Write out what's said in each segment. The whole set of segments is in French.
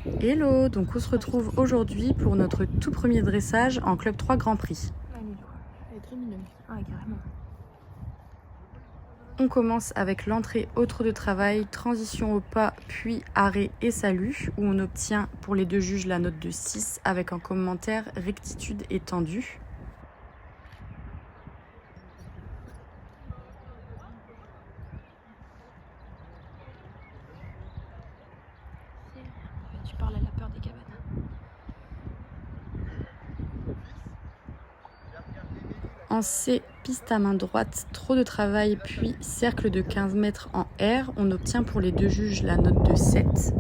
Hello, donc on se retrouve aujourd'hui pour notre tout premier dressage en Club 3 Grand Prix. Elle est très mignonne. Ouais, carrément. On commence avec l'entrée au trot de travail, transition au pas, puis arrêt et salut, où on obtient pour les deux juges la note de 6 avec un commentaire rectitude étendue. Tu parles à la peur des cabanes. En C, piste à main droite, trot de travail, puis cercle de 15 mètres en R, on obtient pour les deux juges la note de 7.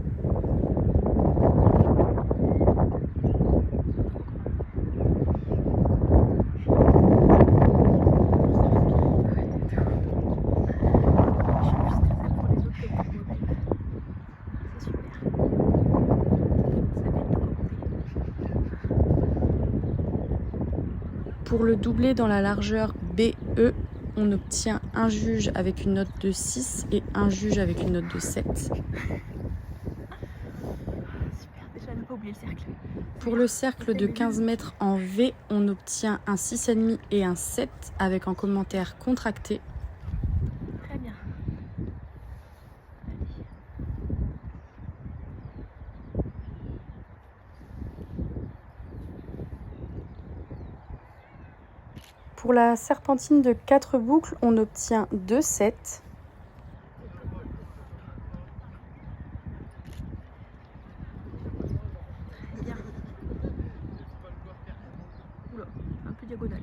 Pour le doublé dans la largeur BE, on obtient un juge avec une note de 6 et un juge avec une note de 7. Super, déjà ne pas oublier le cercle. Pour le cercle de 15 mètres en V, on obtient un 6,5 et un 7 avec un commentaire contracté. Très bien. Pour la serpentine de 4 boucles, on obtient 2 7. Très bien. Oula, un peu diagonale.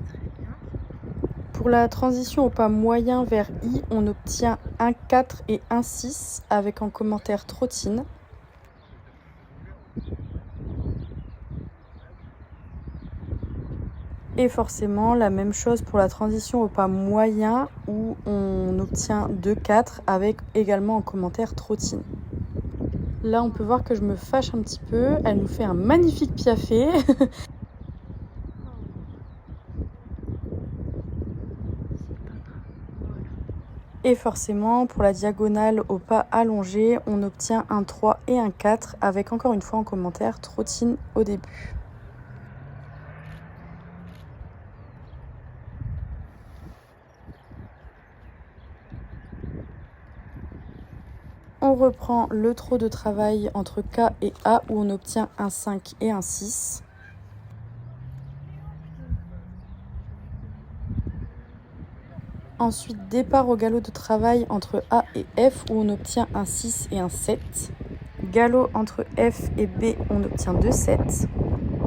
Très bien. Pour la transition au pas moyen vers I, on obtient un 4 et un 6 avec un commentaire trottine. Et forcément, la même chose pour la transition au pas moyen où on obtient 2-4 avec également un commentaire trottine. Là, on peut voir que je me fâche un petit peu. Elle nous fait un magnifique piafé. Et forcément, pour la diagonale au pas allongé, on obtient un 3 et un 4 avec encore une fois un commentaire trottine au début. On reprend le trot de travail entre K et A où on obtient un 5 et un 6. Ensuite, départ au galop de travail entre A et F où on obtient un 6 et un 7. Galop entre F et B, on obtient 2 7.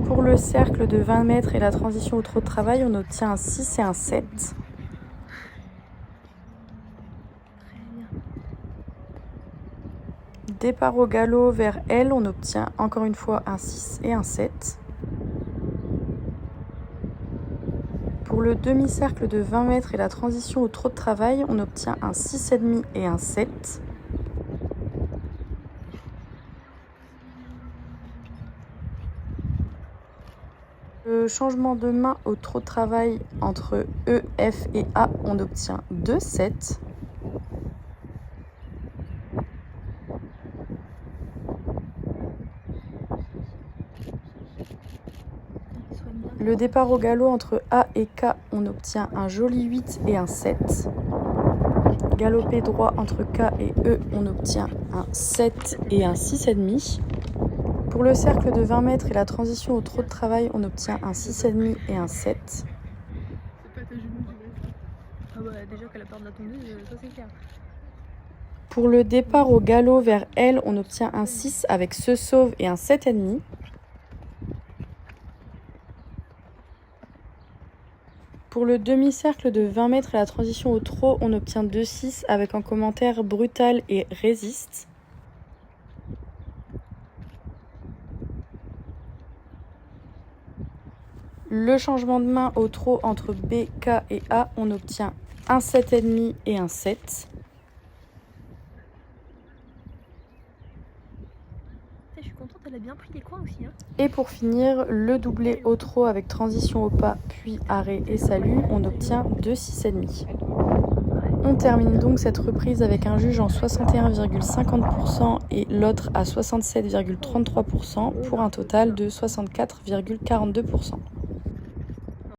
Pour le cercle de 20 mètres et la transition au trot de travail, on obtient un 6 et un 7. Départ au galop vers L, on obtient encore une fois un 6 et un 7. Pour le demi-cercle de 20 mètres et la transition au trot de travail, on obtient un 6,5 et un 7. Le changement de main au trot de travail entre E, F et A, on obtient 2 7. Le départ au galop entre A et K, on obtient un joli 8 et un 7. Galopé droit entre K et E, on obtient un 7 et un 6,5. Pour le cercle de 20 mètres et la transition au trot de travail, on obtient un 6,5 et un 7. C'est pas ta genou du reste. Ah bah déjà qu'elle a peur de la tomber, ça c'est clair. Pour le départ au galop vers L, on obtient un 6 avec se sauve et un 7,5. Pour le demi-cercle de 20 mètres et la transition au trot, on obtient 2 6 avec un commentaire brutal et résiste. Le changement de main au trot entre B, K et A, on obtient un 7,5 et un 7. Je suis contente, elle a bien pris les coins aussi. Hein. Et pour finir, le doublé au trot avec transition au pas, puis arrêt et salut, on obtient 2 6,5. On termine donc cette reprise avec un juge en 61,50% et l'autre à 67,33% pour un total de 64,42%.